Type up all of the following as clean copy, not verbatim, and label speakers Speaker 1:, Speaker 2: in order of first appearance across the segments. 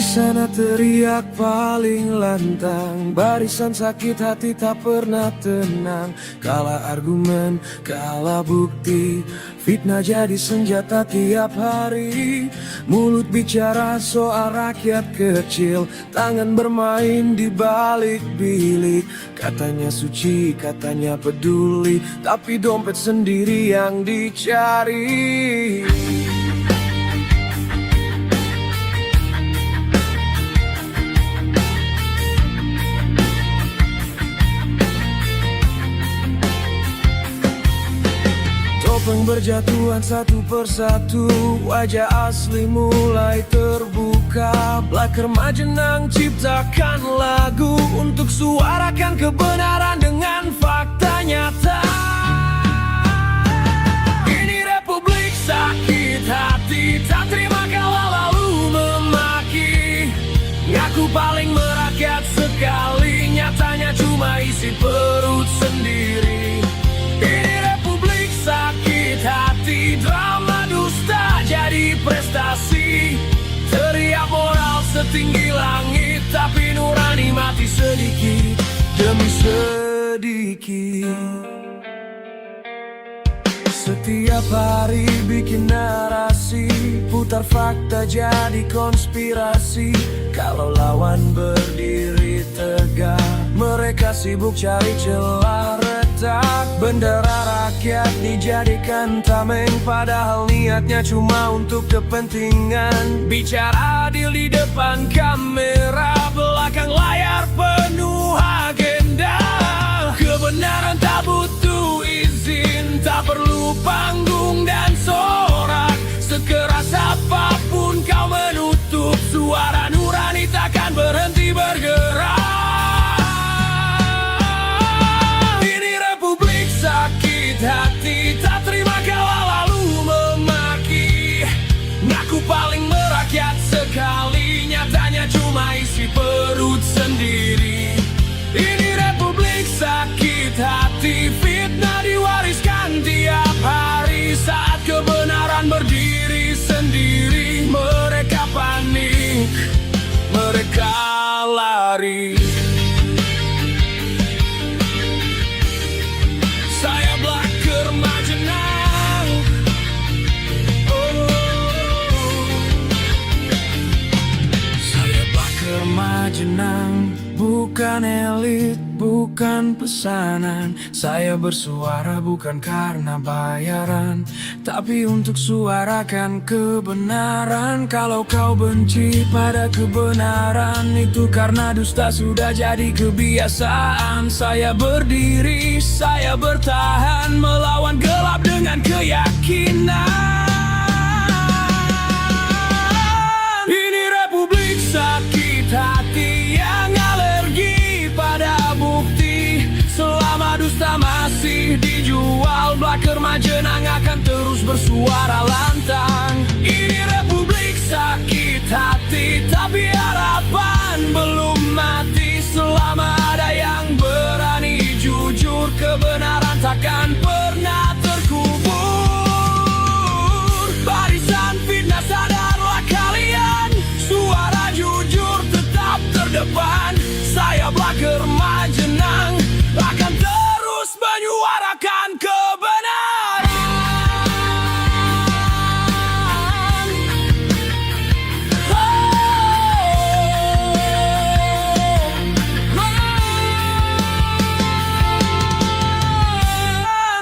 Speaker 1: sana teriak paling lantang, barisan sakit hati tak pernah tenang. Kalah argumen, kalah bukti, fitnah jadi senjata tiap hari. Mulut bicara soal rakyat kecil, tangan bermain di balik bilik. Katanya suci, katanya peduli, tapi dompet sendiri yang dicari. Topeng berjatuhan satu persatu, wajah asli mulai terbuka. Blacker Majenang ciptakan lagu untuk suarakan kebenaran dengan fakta nyata. Ini republik sakit hati, tak terima kalah lalu memaki. Ngaku paling merakyat sekali, nyatanya cuma isi perut sendiri. Ini republik sakit hati, drama dusta jadi prestasi. Teriak moral setinggi langit, tapi nurani mati sedikit demi sedikit. Setiap hari bikin narasi, putar fakta jadi konspirasi. Kalau lawan berdiri tegak, mereka sibuk cari celah retak. Bendera rakyat dijadikan tameng, padahal niatnya cuma untuk kepentingan. Bicara adil di depan kamera, belakang layar penuh agenda. Kebenaran tak butuh izin, tak perlu panggung dan sorak. Sekeras apapun kau menutup, suara nurani takkan berhenti bergerak. Ini republik sakit hati, tak terima kalah lalu memaki. Ngaku paling merakyat sekali, nyatanya cuma isi perut sendiri. Ini republik sakit hati, fitnah diwariskan tiap hari. Saat kebenaran berdiri sendiri, mereka panik, mereka lari. Saya Blacker Majenang, saya Blacker Majenang. Bukan elit, bukan pesanan. Saya bersuara bukan karena bayaran, tapi untuk suarakan kebenaran. Kalau kau benci pada kebenaran, itu karena dusta sudah jadi kebiasaan. Saya berdiri, saya bertahan, melawan gelap dengan keyakinan. Ini republik sakit hati yang alergi pada bukti. Selama dusta masih dijual, Blacker Majenang akan terus bersuara lantang. Ini republik sakit hati, tapi harapan belum mati. Selama ada yang berani jujur, kebenaran takkan pernah terkubur. Barisan fitnah sadarlah kalian, suara jujur tetap terdepan. Saya Blacker Majenang akan terus menyuarakan kebenaran.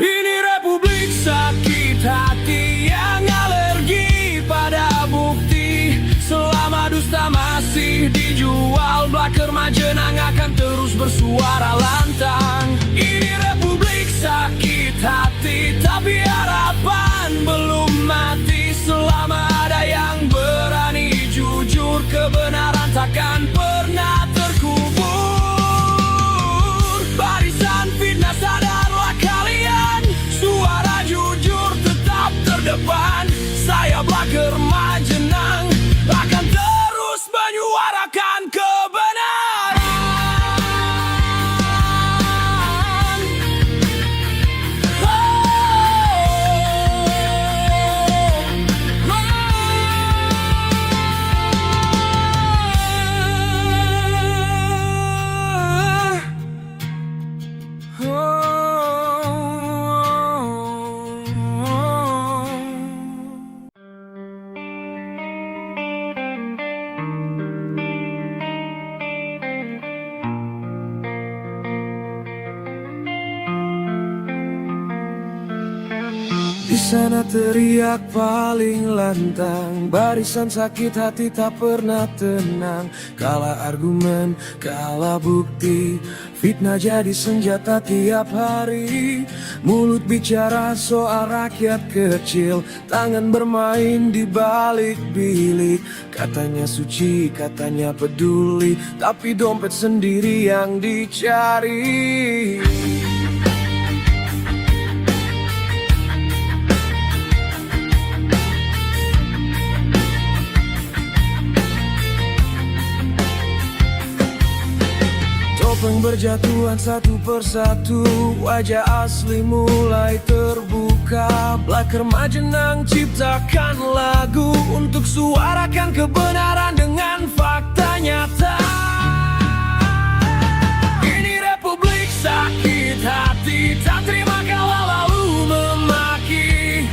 Speaker 1: Ini republik sakit hati yang alergi pada bukti. Selama dusta masih dijual, Blacker Majenang akan terus bersuara lantang. Ini republik sakit hati, tapi harapan belum mati. Selama ada yang berani jujur, kebenaran takkan pernah terkubur. Barisan fitnah sadarlah kalian, suara jujur tetap terdepan. Saya Blacker Majenang akan terus menyuarakan kebenaran. Oh. sana teriak paling lantang, barisan sakit hati tak pernah tenang. Kalah argumen, kalah bukti, fitnah jadi senjata tiap hari. Mulut bicara soal rakyat kecil, tangan bermain di balik bilik. Katanya suci, katanya peduli, tapi dompet sendiri yang dicari. Topeng berjatuhan satu persatu, wajah asli mulai terbuka. Blacker Majenang ciptakan lagu untuk suarakan kebenaran dengan fakta nyata. Ini republik sakit hati, tak terima kalah lalu memaki.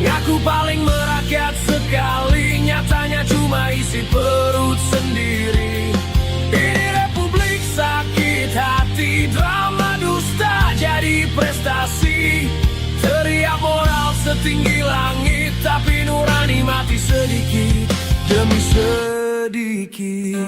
Speaker 1: Ngaku paling merakyat sekali, nyatanya cuma isi perut sendiri. Ini republik sakit hati, drama dusta jadi prestasi. Teriak moral setinggi langit, tapi nurani mati sedikit demi sedikit.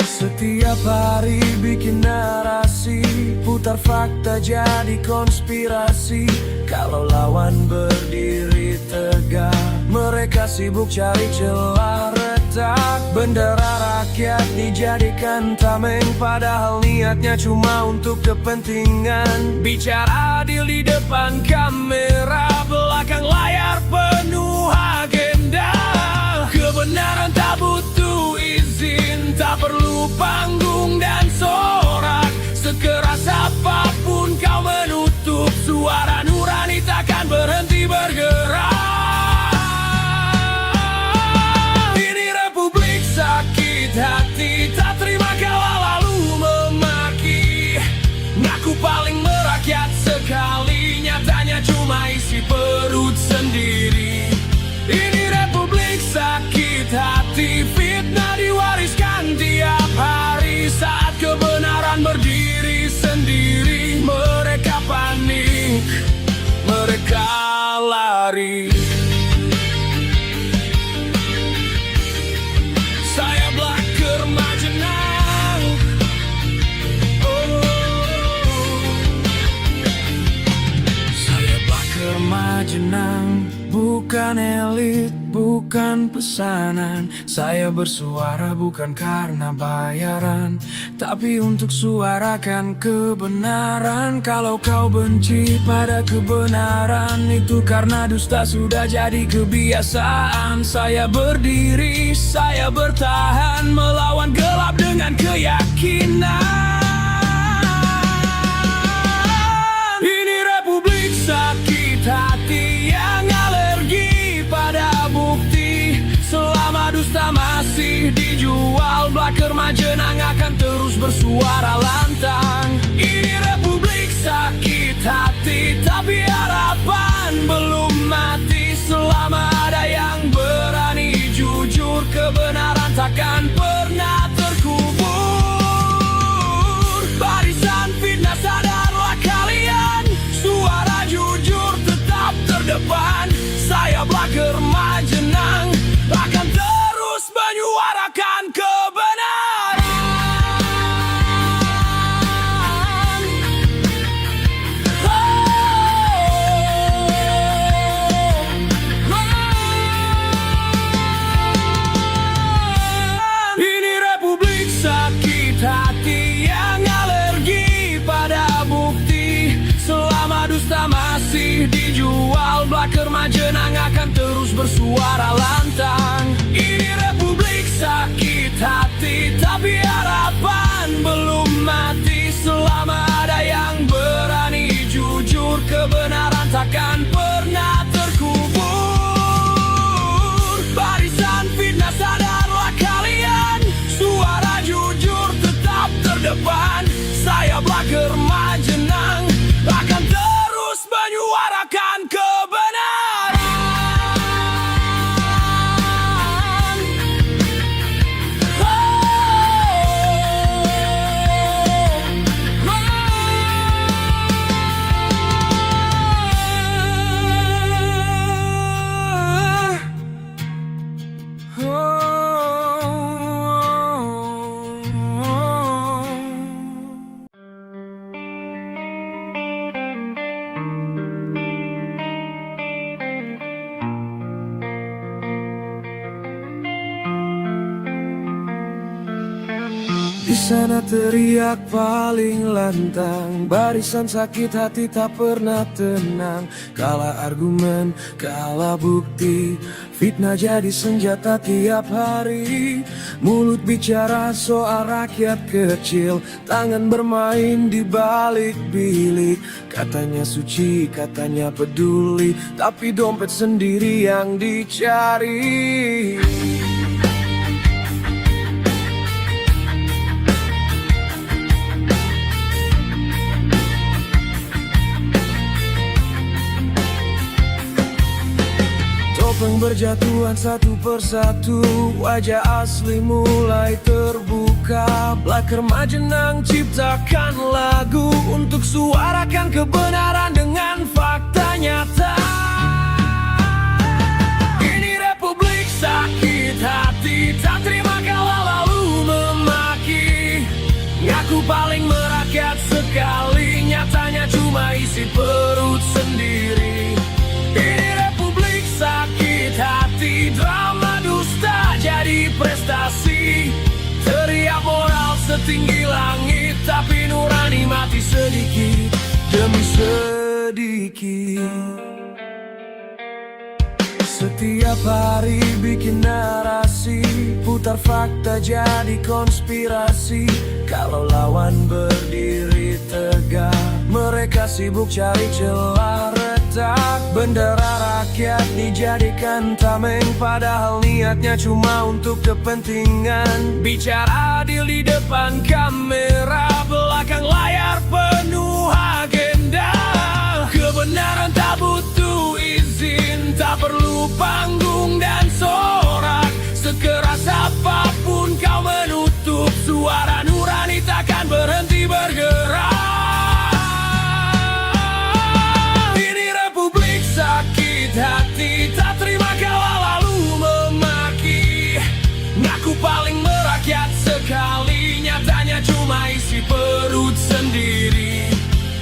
Speaker 1: Setiap hari bikin narasi, putar fakta jadi konspirasi. Kalau lawan berdiri tegak, mereka sibuk cari celah retak. Bendera rakyat dijadikan tameng, padahal niatnya cuma untuk kepentingan. Bicara adil di depan kamera, belakang layar penuh agenda. Kebenaran tak butuh izin, tak perlu panggung dan sorak. Sekeras apapun kau menutup, suara nurani takkan berhenti bergerak. Ini republik sakit hati, tak terima kalah lalu memaki. Ngaku paling merakyat sekali, nyatanya cuma isi perut sendiri. Ini republik sakit hati, fitnah diwariskan tiap hari. Saat kebenaran berdiri sendiri, mereka panik, mereka lari. Saya Blacker Majenang. Saya Blacker Majenang, bukan elit, bukan pesanan. Saya bersuara bukan karena bayaran, tapi untuk suarakan kebenaran. Kalau kau benci pada kebenaran, itu karena dusta sudah jadi kebiasaan. Saya berdiri, saya bertahan, melawan gelap dengan keyakinan. Ini republik sakit hati yang alergi pada bukti. Selama dusta masih dijual, Blacker Majenang akan terus bersuara lantang. Ini republik sakit hati, tapi harapan belum mati. Selama ada yang berani jujur, kebenaran takkan pernah terkubur. Barisan fitnah sadarlah kalian, suara jujur tetap terdepan. Saya Blacker Majenang akan terus menyuarakan kebenaran. Ini republik sakit hati yang alergi pada bukti. Selama dusta masih dijual, Blacker Majenang akan terus bersuara lantang. Ini republik sakit hati, tapi harapan belum mati. Selama ada yang berani jujur, kebenaran takkan pernah terkubur. Barisan fitnah sadarlah kalian, suara jujur tetap terdepan. Saya Blacker Majenang akan terus menyuarakan kebenaran. Oh. Di sana teriak paling lantang, barisan sakit hati tak pernah tenang. Kalah argumen, kalah bukti, fitnah jadi senjata tiap hari. Mulut bicara soal rakyat kecil, tangan bermain di balik bilik. Katanya suci, katanya peduli, tapi dompet sendiri yang dicari. Topeng berjatuhan satu persatu, wajah asli mulai terbuka. Blacker Majenang ciptakan lagu untuk suarakan kebenaran dengan fakta nyata. Ini republik sakit hati, tak terima kalah lalu memaki. Ngaku paling merakyat sekali, nyatanya cuma isi perut sendiri. Ini republik sakit hati, drama dusta jadi prestasi. Teriak moral setinggi langit, tapi nurani mati sedikit demi sedikit. Setiap hari bikin narasi, putar fakta jadi konspirasi. Kalau lawan berdiri tegak, mereka sibuk cari celah retak. Bendera rakyat dijadikan tameng, padahal niatnya cuma untuk kepentingan. Bicara adil di depan kamera, belakang layar penuh agenda. Kebenaran tak butuh izin, tak perlu panggung dan sorak. Sekeras apapun kau menutup, suara nurani takkan berhenti bergerak. Ini republik sakit hati, tak terima kalah lalu memaki. Ngaku paling merakyat sekali, nyatanya cuma isi perut sendiri.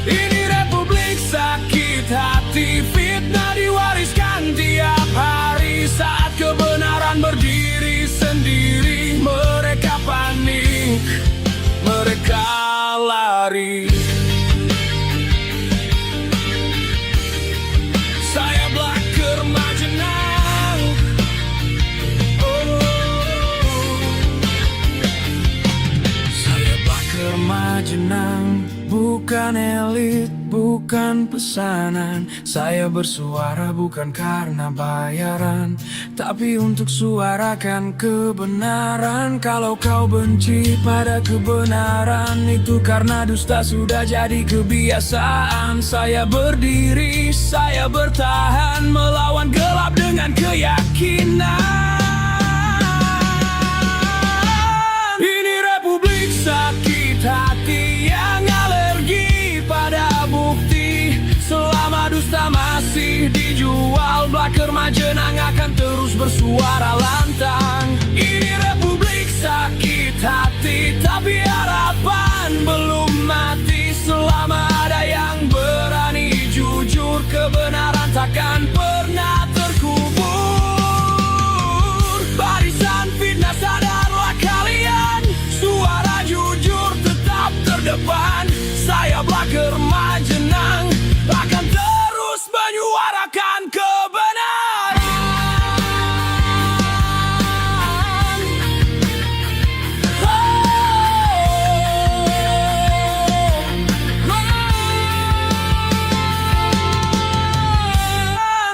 Speaker 1: Ini republik sakit hati, fitnah diwariskan tiap hari. Saat kebenaran berdiri sendiri, mereka panik, mereka lari. Saya Blacker Majenang. Saya Blacker Majenang, bukan elit, bukan pesanan. Saya bersuara bukan karena bayaran, tapi untuk suarakan kebenaran. Kalau kau benci pada kebenaran, itu karena dusta sudah jadi kebiasaan. Saya berdiri, saya bertahan, melawan gelap dengan keyakinan. Ini republik sakit hati yang alergi pada bukti. Selama dusta masih dijual, Blacker Majenang akan terus bersuara lantang. Ini republik sakit hati, tapi harapan belum mati. Selama ada yang berani jujur, kebenaran takkan pernah terkubur. Barisan fitnah sadarlah kalian, suara jujur tetap terdepan. Saya Blacker Majenang akan terus menyuarakan kebenaran.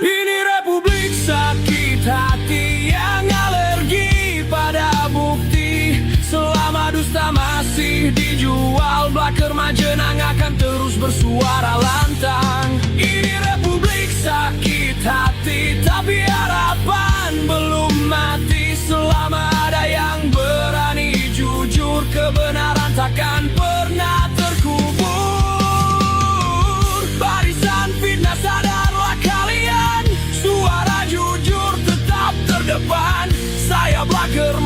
Speaker 1: Ini republik sakit hati yang alergi pada bukti. Selama dusta masih dijual, Blacker Majenang akan terus bersuara lantang. Ini republik sakit hati, tapi harapan belum mati. Selama ada yang berani jujur, kebenaran takkan pernah terkubur. Barisan fitnah sadarlah kalian, suara jujur tetap terdepan. Saya Blacker